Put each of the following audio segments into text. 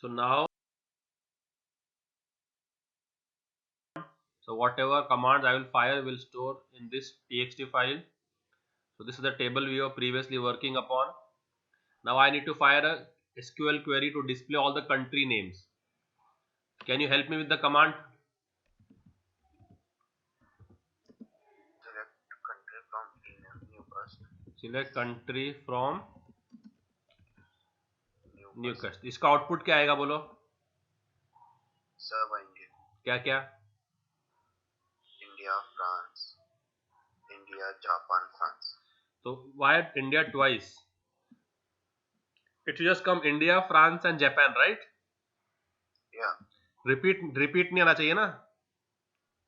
So now, so whatever commands I will fire will store in this txt file. So this is the table we were previously working upon. Now I need to fire a SQL query to display all the country names. Can you help me with the command? Select country from Newcastle. इसका output क्या आएगा बोलो? सब आएंगे. क्या क्या? India, France, India, Japan, France. So why India twice? It should just come India, France and Japan, right? Yeah. Repeat नहीं आना चाहिए ना?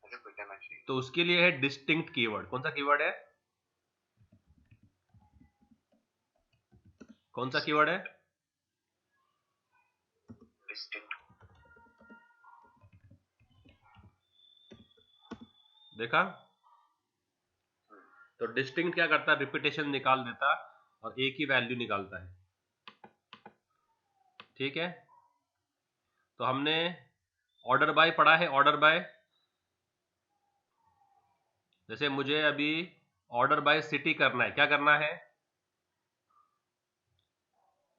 रिपीट आना चाहिए. तो उसके लिए है डिस्टिंक्ट कीवर्ड. कौन सा कीवर्ड है? कौन सा कीवर्ड है? डिस्टिंक्ट. देखा? तो डिस्टिंक्ट क्या करता है? रिपीटेशन निकाल देता और एक ही वैल्यू निकालता है. ठीक है. तो हमने ऑर्डर बाय पढ़ा है. ऑर्डर बाय, जैसे मुझे अभी ऑर्डर बाय सिटी करना है. क्या करना है?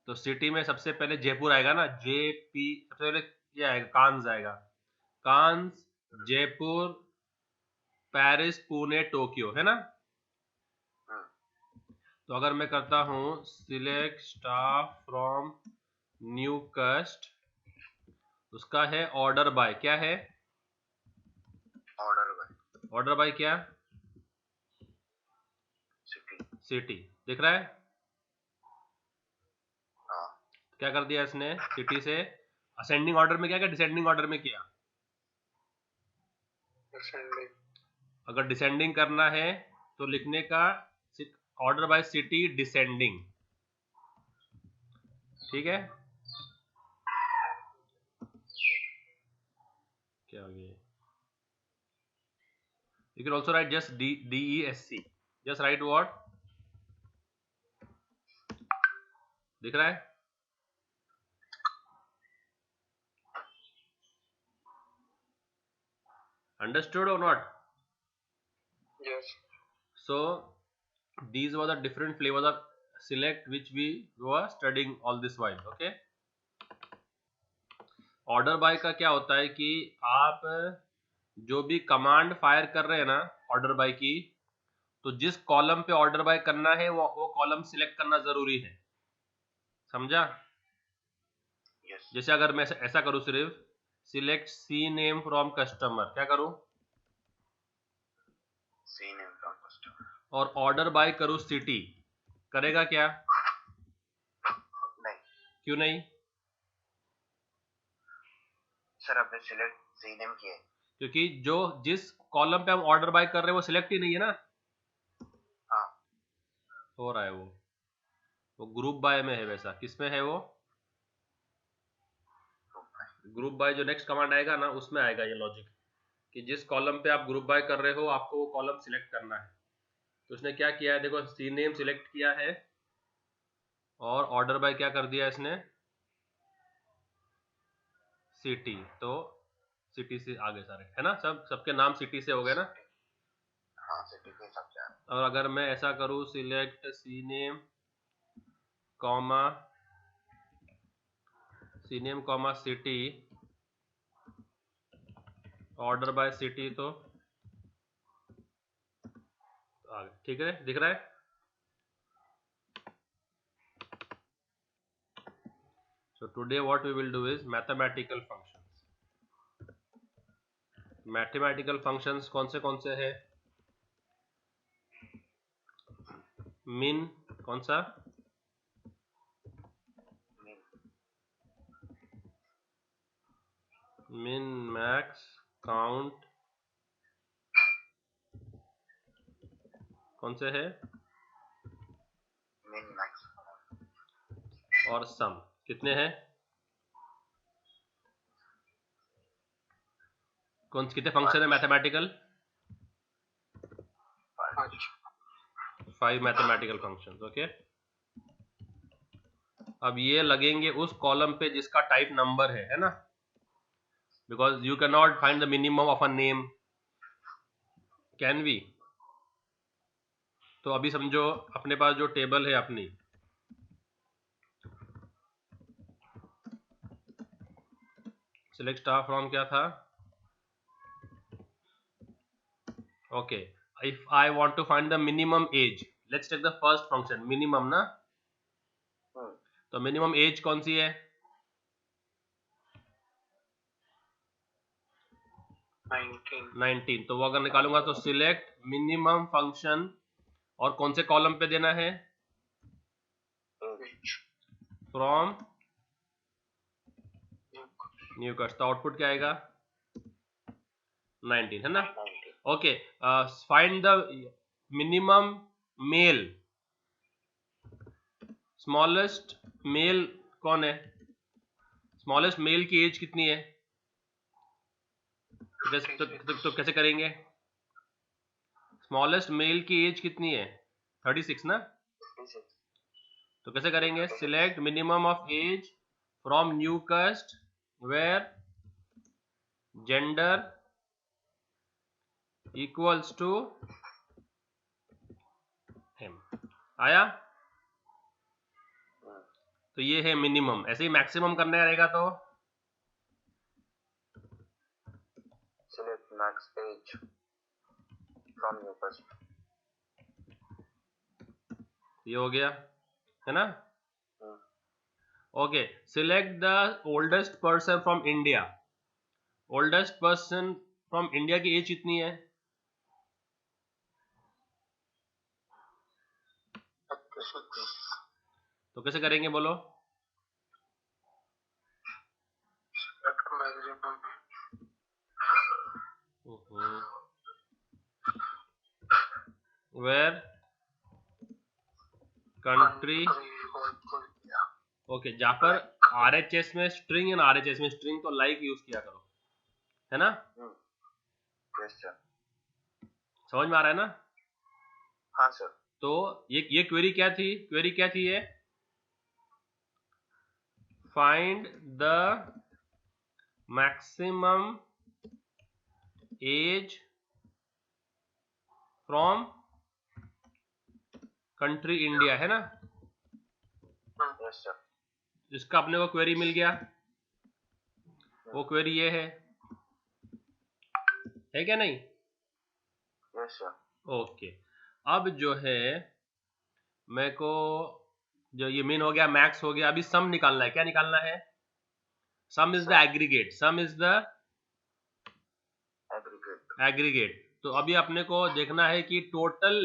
तो सिटी में सबसे पहले जयपुर आएगा ना. JP सबसे पहले क्या आएगा? कांस आएगा. कांस, जयपुर, पेरिस, पुणे, टोक्यो, है ना? तो अगर मैं करता हूं सिलेक्ट स्टाफ फ्रॉम न्यूकास्ट, उसका है ऑर्डर बाय. क्या है? Order by. ऑर्डर बाय क्या? सिटी. सिटी. दिख रहा है? हाँ. क्या कर दिया इसने? सिटी से असेंडिंग ऑर्डर में क्या, डिसेंडिंग ऑर्डर में किया? डिसेंडिंग. अगर डिसेंडिंग करना है तो लिखने का ऑर्डर बाय सिटी डिसेंडिंग. ठीक है. क्या हो गया? You can also write just DESC. Just write what? दिख रहा है? Understood or not? Yes. So these were the different flavors of select which we were studying all this while. Okay. Order by का क्या होता है कि आप जो भी कमांड फायर कर रहे हैं ना ऑर्डर बाय की, तो जिस कॉलम पे ऑर्डर बाय करना है वो कॉलम सिलेक्ट करना जरूरी है. समझा? Yes. जैसे अगर मैं ऐसा करूं, सिर्फ select C name from customer, क्या करूं? C name from customer. और ऑर्डर बाय करूं सिटी, करेगा क्या? नहीं. क्यों नहीं? सर आपने सिलेक्ट सी नेम किया है. क्योंकि जो जिस कॉलम पे हम ऑर्डर बाय कर रहे हैं वो सिलेक्ट ही नहीं है ना. हाँ. हो रहा है वो ग्रुप बाय में है. वैसा किस में है वो? ग्रुप बाय जो नेक्स्ट कमांड आएगा ना उसमें आएगा ये लॉजिक, कि जिस कॉलम पे आप ग्रुप बाय कर रहे हो आपको वो कॉलम सिलेक्ट करना है. तो उसने क्या किया है? देखो, सी नेम सिलेक्ट किया है और ऑर्डर बाय क्या कर दिया इसने? सिटी. तो सिटी से आगे सारे, है ना? सबके नाम सिटी से हो गए ना. हाँ, सिटी के सब जा. और अगर मैं ऐसा करूं select C name comma city, order by city, तो आगे. ठीक है, दिख रहा है? So today what we will do is mathematical functions. Mathematical functions कौन से है? min, कौन सा? min, max, count, कौन से है? min, max. और सम. कितने हैं? कितने फंक्शन है मैथमेटिकल? 5 mathematical functions. ओके. अब ये लगेंगे उस कॉलम पे जिसका टाइप नंबर है ना, because you can not find the minimum of a name, can we? तो अभी समझो अपने पास जो टेबल है अपनी, सिलेक्ट स्टार फ्रॉम क्या था? Okay, if I want to find the minimum age, let's take the first function minimum ना। तो मिनिमम एज कौन सी है? 19। तो वो अगर निकालूंगा तो सिलेक्ट मिनिमम फंक्शन, और कौन से कॉलम पे देना है? फ्रॉम न्यूकस्ट। तो आउटपुट क्या आएगा? 19 है ना। Okay, find the minimum male, smallest male कौन है? स्मॉलेस्ट मेल की एज कितनी है? तो कैसे करेंगे? स्मॉलेस्ट मेल की एज कितनी है? 36 ना। तो कैसे करेंगे? Select minimum of age from newcust where gender equals to him. आया? तो ये है मिनिमम। ऐसे ही मैक्सिमम करना रहेगा तो सिलेक्ट मैक्स एज फ्रॉम न्यूकस्ट, ये हो गया है ना। Okay, select the oldest person from India. Oldest person from India की एज कितनी है? तो कैसे करेंगे बोलो? वेयर कंट्री, ओके, जहां पर RHS में स्ट्रिंग एंड RHS में स्ट्रिंग, तो लाइक यूज किया करो, है ना। Yes sir. समझ में आ रहा है ना? हाँ सर। तो ये क्वेरी क्या थी? क्वेरी क्या थी ये? Find the maximum age from country India, है ना। Yes sir. जिसका अपने को क्वेरी मिल गया, वो क्वेरी ये है क्या नहीं? Yes sir. ओके, अब जो है मेरे को, जो ये मीन हो गया, मैक्स हो गया, अभी सम निकालना है। क्या निकालना है? सम is the aggregate, some is the aggregate. तो अभी अपने को देखना है कि टोटल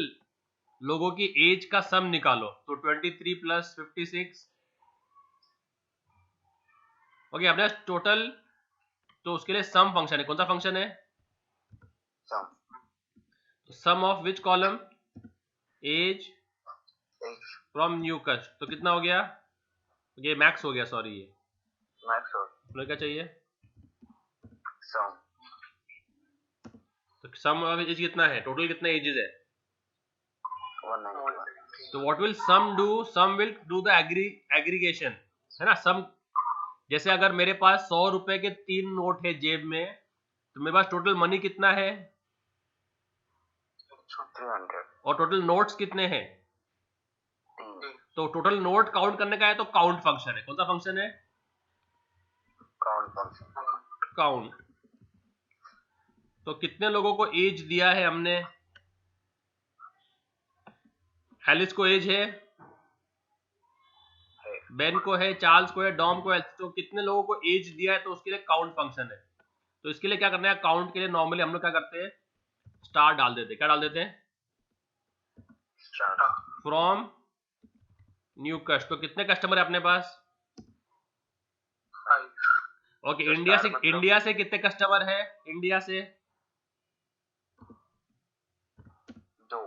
लोगों की एज का सम निकालो। तो 23 प्लस 56, ओके, अपने टोटल। तो उसके लिए सम फंक्शन है। कौन सा फंक्शन है? Sum. Sum of which column? Age from न्यूकस्ट। तो कितना हो गया? ये मैक्स हो गया, सॉरी, ये मैक्स हो। तुम्हें क्या चाहिए? सम। तो सम ऑफ एज कितना है? टोटल कितना एजेस है? 191। तो what will sum do? Sum will do the aggregation, है ना। सम, जैसे अगर मेरे पास 100 रुपए के 3 नोट है जेब में, तो मेरे पास टोटल मनी कितना है? 300। और टोटल नोट्स कितने हैं? तो टोटल नोट काउंट करने का है तो काउंट फंक्शन है। कौन सा फंक्शन है? Count function. काउंट। तो कितने लोगों को एज दिया है हमने? एलिस को एज है, बेन को है, चार्ल्स को है, डॉम को है। तो कितने लोगों को एज दिया है? तो उसके लिए काउंट फंक्शन है। तो इसके लिए क्या करना है? काउंट के लिए नॉर्मली हम लोग क्या करते हैं? स्टार डाल देते हैं। क्या डाल देते हैं? फ्रॉम न्यूकस्ट। तो कितने कस्टमर है अपने पास? ओके, इंडिया से कितने कस्टमर है? इंडिया से 2।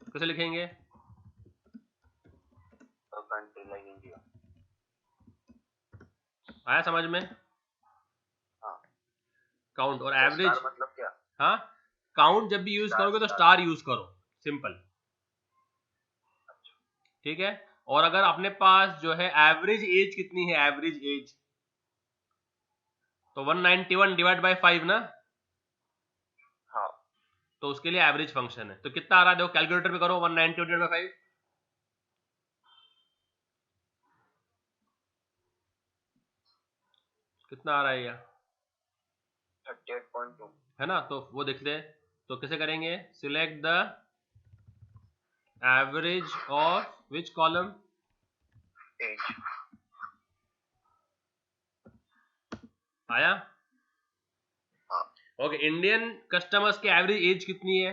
कैसे लिखेंगे? Country like India. आया समझ में? हाँ। काउंट और तो एवरेज। स्टार मतलब क्या? हाँ, काउंट जब भी यूज करोगे तो स्टार यूज करो, सिंपल, ठीक है। और अगर अपने पास जो है एवरेज एज कितनी है, एवरेज एज, तो 191 डिवाइड बाय 5 ना, हाँ तो उसके लिए एवरेज फंक्शन है। तो कितना आ रहा है देखो, कैलकुलेटर पे करो, 191 डिवाइड बाय 5 कितना आ रहा है, 38.2 है ना। तो वो देखते हैं, तो कैसे करेंगे, select the average of which column, age. आया। हाँ ओके, इंडियन कस्टमर्स की एवरेज एज कितनी है,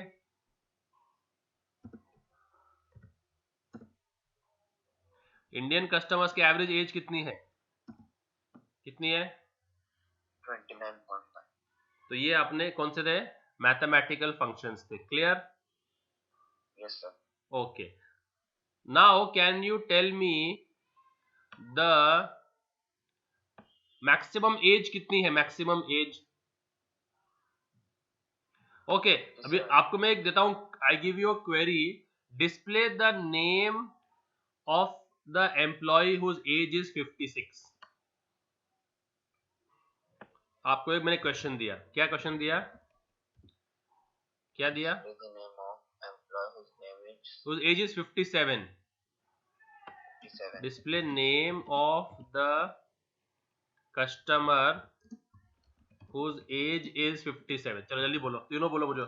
इंडियन कस्टमर्स की एवरेज एज कितनी है, कितनी है। 29.5। तो ये अपने कौन से थे, मैथमेटिकल फंक्शंस थे, clear. Yes sir. Okay, now can you tell me the maximum age कितनी है, मैक्सिमम एज। ओके, अभी आपको मैं एक देता हूं, I give you a query, display the name of the employee whose age is 56। आपको एक मैंने क्वेश्चन दिया, क्या क्वेश्चन दिया, क्या दिया, Display the name of employee whose name is whose age is 57, 57. Display name of the customer whose age is 57। चलो जल्दी बोलो, तीनों बोलो मुझे,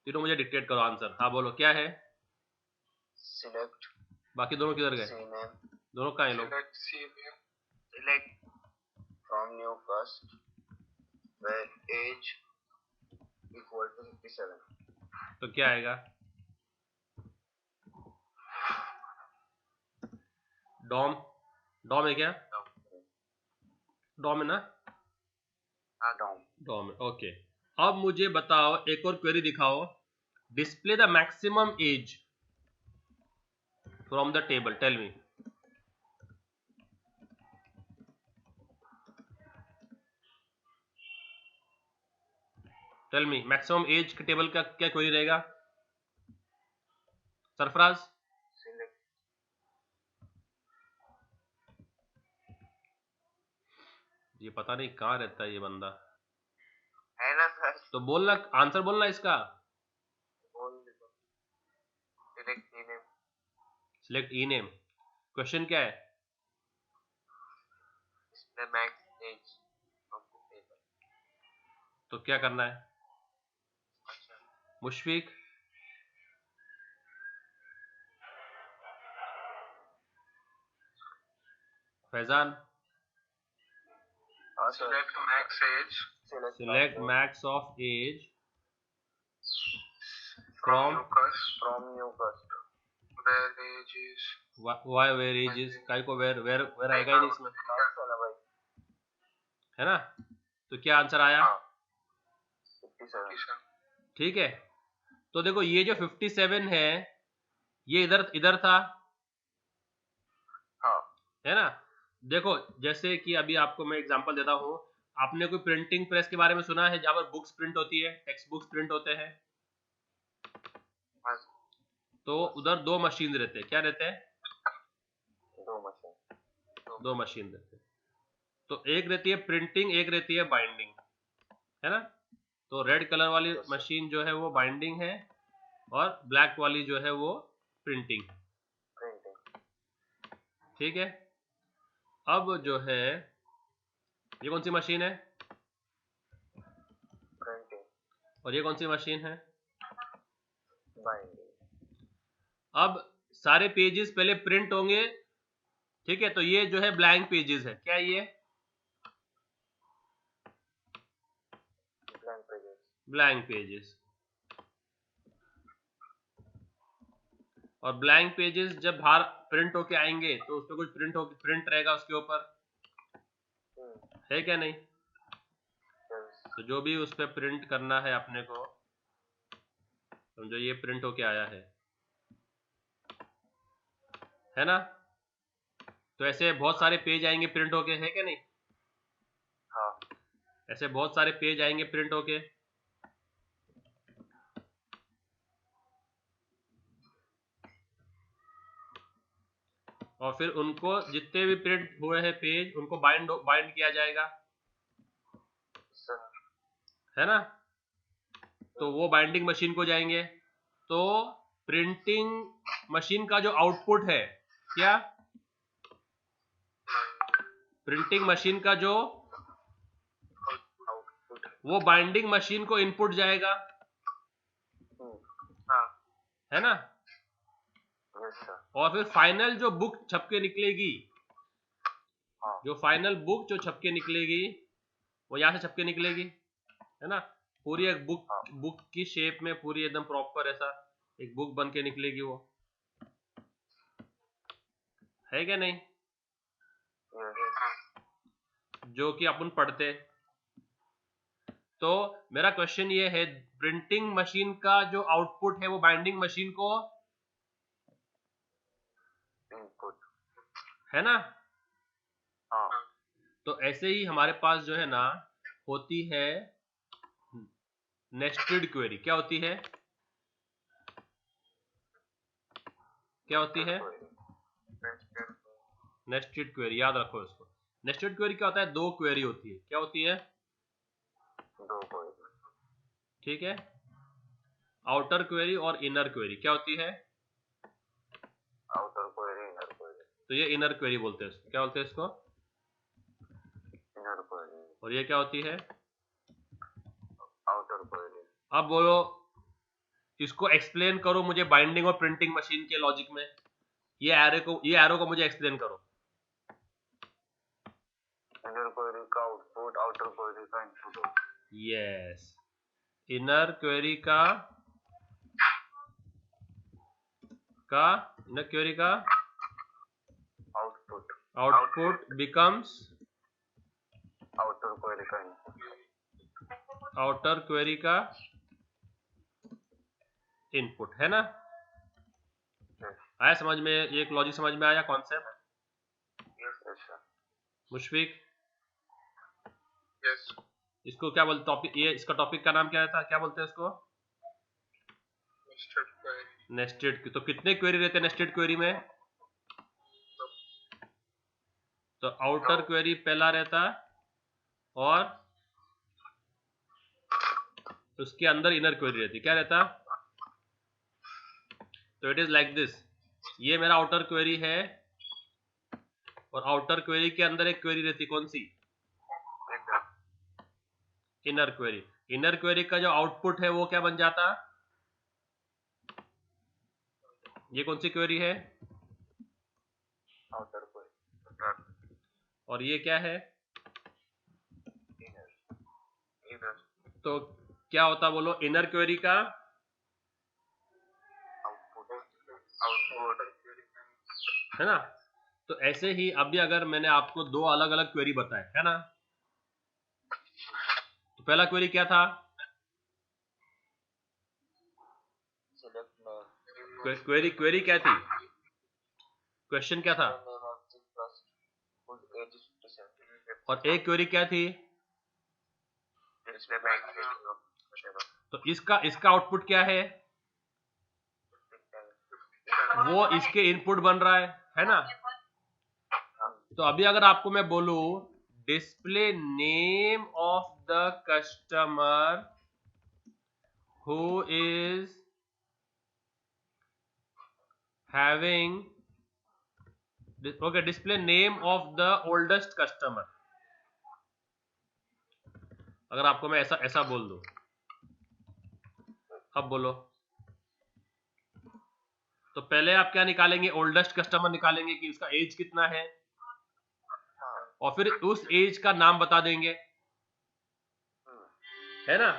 तीनों मुझे डिक्टेट करो आंसर। हाँ बोलो क्या है, Select बाकी दोनों किधर गए, C name. दोनों कहाँ हैं लोग। Select C name. Select from new first where age equal to 57. तो क्या आएगा, डॉम, डॉम है क्या, डॉम है ना, हाँ डॉम। डॉम है, ओके। अब मुझे बताओ, एक और क्वेरी दिखाओ, display the maximum age from the table, tell me. Tell me maximum age के टेबल का क्या क्वेरी रहेगा, सरफराज। Select ये पता नहीं कहाँ रहता है ये बंदा, है ना सर। तो बोलना, आंसर बोलना इसका। बोल दो। Select C name. सिलेक्ट ई नेम, क्वेश्चन क्या है, Display max age of the table. तो क्या करना है, अच्छा मुशफिक, फैजान, हाँ सर। Select max age. Select max of age from from new first. From new first. Where age is. Why where age is, काय को वेयर वेयर वेयर आएगा ही नहीं इसमें, है ना। तो क्या आंसर आया, हाँ 57. ठीक है। तो देखो ये जो 57 है, ये इधर इधर था, हाँ है ना। देखो जैसे कि अभी आपको मैं एग्जांपल देता हूँ, आपने कोई प्रिंटिंग प्रेस के बारे में सुना है, जहां पर बुक्स प्रिंट होती है, टेक्स्ट बुक्स प्रिंट होते हैं, हाँ तो उधर दो मशीन रहते हैं, क्या रहते हैं, दो मशीन. दो मशीन रहते हैं। तो एक रहती है प्रिंटिंग, एक रहती है बाइंडिंग, है ना। तो रेड कलर वाली Yes, sir. मशीन जो है वो बाइंडिंग है, और ब्लैक वाली जो है वो प्रिंटिंग, प्रिंटिंग. ठीक है। अब जो है ये कौन सी मशीन है, प्रिंटिंग. और ये कौन सी मशीन है। बाइंडिंग. अब सारे पेजेस पहले प्रिंट होंगे, ठीक है। तो ये जो है ब्लैंक पेजेस है, क्या ये ब्लैंक पेजेस. Blank pages. और ब्लैंक पेजेस जब बाहर प्रिंट होके आएंगे तो उस पर कुछ प्रिंट रहेगा उसके ऊपर, है क्या नहीं। तो जो भी उस पर प्रिंट करना है अपने को, समझो ये प्रिंट होके आया है ना। तो ऐसे बहुत सारे पेज आएंगे प्रिंट होके, है क्या नहीं, हाँ ऐसे बहुत सारे पेज आएंगे प्रिंट होके। और फिर उनको जितने भी प्रिंट हुए हैं पेज उनको बाइंड किया जाएगा, सर। है ना। तो वो बाइंडिंग मशीन को जाएंगे। तो प्रिंटिंग मशीन का जो आउटपुट है, क्या प्रिंटिंग मशीन का जो आउटपुट। वो बाइंडिंग मशीन को इनपुट जाएगा, हाँ। है ना। Yes sir. और फिर फाइनल जो बुक छप के निकलेगी, हाँ। जो फाइनल बुक जो छप के निकलेगी वो यहाँ से छप के निकलेगी, है ना। पूरी एक बुक की शेप में पूरी एकदम प्रॉपर ऐसा एक बुक बन के निकलेगी, वो है क्या नहीं, जो कि अपन पढ़ते। तो मेरा क्वेश्चन ये है, प्रिंटिंग मशीन का जो आउटपुट है वो बाइंडिंग मशीन को इनपुट, है ना। हाँ। तो ऐसे ही हमारे पास जो है ना होती है नेस्टेड क्वेरी। क्या होती है, क्या होती है नेस्टेड क्वेरी, याद रखो इसको। नेस्टेड क्वेरी क्या होता है, दो क्वेरी होती है। क्या होती है, दो क्वेरी। ठीक है। आउटर क्वेरी और इनर क्वेरी क्या होती है, आउटर क्वेरी, इनर क्वेरी। तो ये इनर क्वेरी बोलते हैं इसको। क्या बोलते हैं इसको, इनर क्वेरी। और ये क्या होती है, आउटर क्वेरी। अब बोलो, इसको एक्सप्लेन करो मुझे बाइंडिंग और प्रिंटिंग मशीन के लॉजिक में। ये एरो को मुझे एक्सप्लेन करो। इनर क्वेरी का आउटपुट आउटर क्वेरी का इनपुट होता है। यस, इनर क्वेरी का इनर क्वेरी का आउटपुट बिकम्स आउटर क्वेरी का इनपुट। आउटर क्वेरी का इनपुट, है ना। आया समझ में, एक लॉजिक समझ में आया, concept. Yes sir. Mushfiq, yes. इसको क्या बोलते, टॉपिक ये इसका टॉपिक का नाम क्या था, क्या बोलते हैं इसको, नेस्टेड क्वेरी। नेस्टेड। तो कितने क्वेरी रहते हैं नेस्टेड क्वेरी में, तो आउटर क्वेरी पहला रहता और उसके अंदर इनर क्वेरी रहती। क्या रहता, तो इट इज लाइक दिस। ये मेरा आउटर क्वेरी है और आउटर क्वेरी के अंदर एक क्वेरी रहती, कौन सी, इनर क्वेरी। इनर क्वेरी का जो आउटपुट है वो क्या बन जाता, ये कौन सी क्वेरी है, आउटर क्वेरी। और ये क्या है, इनर। तो क्या होता बोलो, इनर क्वेरी का आउटपुट, है ना। तो ऐसे ही अभी अगर मैंने आपको दो अलग अलग क्वेरी बताए, है ना, तो पहला क्वेरी क्या था, क्वेरी क्या थी, क्वेश्चन क्या था, और एक क्वेरी क्या थी, तो इसका आउटपुट क्या है, वो इसके इनपुट बन रहा है ना। तो अभी अगर आपको मैं बोलूं display name of the customer who is having, okay, display name of the oldest customer, अगर आपको मैं ऐसा ऐसा बोल दूं, अब बोलो, तो पहले आप क्या निकालेंगे, ओल्डेस्ट कस्टमर निकालेंगे कि उसका एज कितना है, और फिर उस एज का नाम बता देंगे, है ना।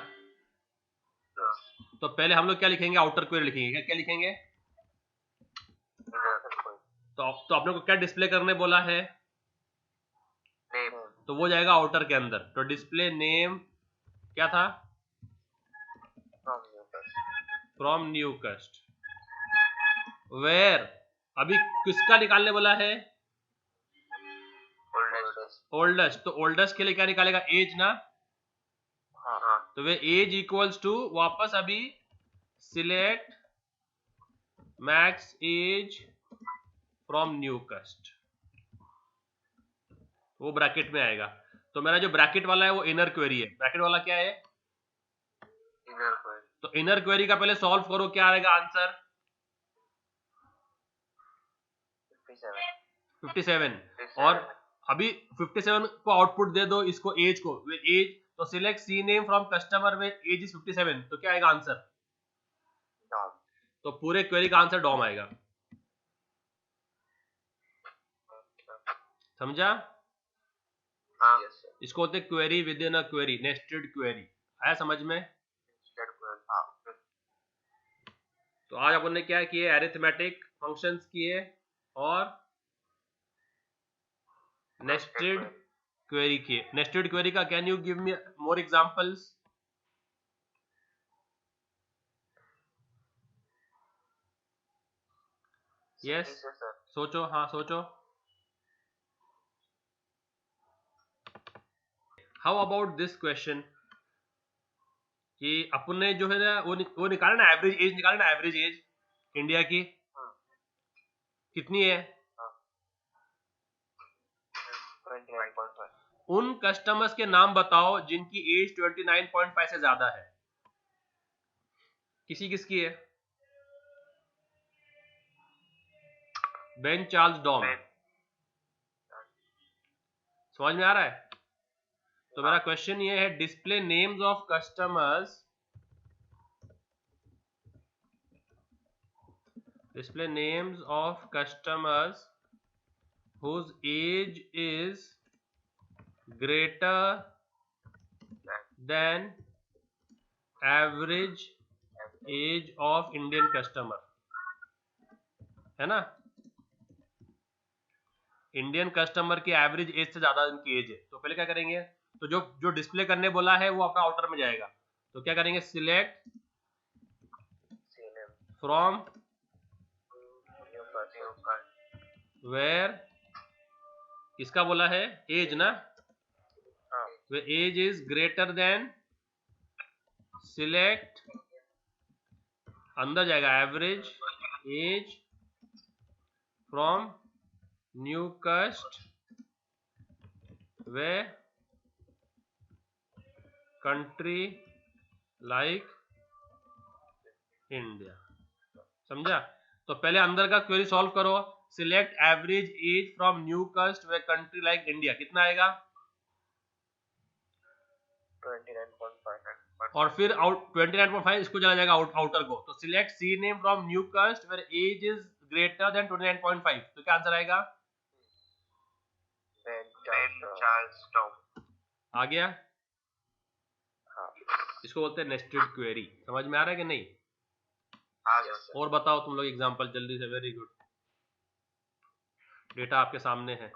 तो पहले हम लोग क्या लिखेंगे, आउटर क्वेरी लिखेंगे। क्या क्या लिखेंगे, तो आपने को क्या डिस्प्ले करने बोला है, तो वो जाएगा आउटर के अंदर। तो डिस्प्ले नेम क्या था, फ्रॉम न्यू कस्ट, वेयर, अभी किसका निकालने बोला है, ओल्डेस्ट। तो ओल्डेस्ट के लिए क्या निकालेगा, एज ना। तो वे एज इक्वल्स टू, वापस अभी select max age from new cust, वो ब्रैकेट में आएगा। तो मेरा जो ब्रैकेट वाला है वो इनर क्वेरी है। ब्रैकेट वाला क्या है? Inner query. तो इनर क्वेरी का पहले सॉल्व करो, क्या आएगा आंसर? 57। और अभी 57 को आउटपुट दे दो इसको, एज को, एज, तो select C name from customer में एज इज 57, तो क्या आएगा आंसर? डॉम। तो पूरे क्वेरी का आंसर डॉम आएगा। समझा? हाँ। इसको होते query with in a query, nested query. आया समझ में? तो आज अपन ने क्या किए? अरिथमेटिक फंक्शंस किए और नेस्टेड क्वेरी किए। नेस्टेड क्वेरी का can you give me more examples? Yes, सोचो, हाँ सोचो। हाउ अबाउट दिस क्वेश्चन कि अपन ने जो है ना वो निकाला ना, एवरेज एज निकाला ना, एवरेज एज इंडिया की कितनी है? 29.5। उन कस्टमर्स के नाम बताओ जिनकी एज 29.5 से ज्यादा है। किसकी है? Ben Charles Dom. समझ में आ रहा है? तो मेरा क्वेश्चन ये है, display names of customers, display names of customers whose age is greater than average age of Indian customer, है ना? इंडियन कस्टमर की एवरेज एज से ज्यादा इनकी एज है। तो पहले क्या करेंगे? तो जो जो डिस्प्ले करने बोला है वो अपना आउटर में जाएगा। तो क्या करेंगे? सिलेक्ट फ्रॉम वेयर, किसका बोला है? एज ना, way age is greater than, select, अंदर जाएगा एवरेज एज फ्रॉम न्यू कस्ट वे कंट्री लाइक इंडिया। समझा? तो पहले अंदर का क्वेरी सॉल्व करो। Select average age from new कस्ट वे कंट्री लाइक इंडिया, कितना आएगा? 29.5। और फिर आउट 29.5 इसको चला जाएगा आउटर को। तो select C name from new cust where age is greater than 29.5, तो क्या आंसर आएगा? Ben Charles Dom. आ गया? हाँ। इसको बोलते हैं नेस्टेड क्वेरी। समझ में आ रहा है कि नहीं? और बताओ तुम लोग एग्जांपल जल्दी से। वेरी गुड, डेटा आपके सामने है।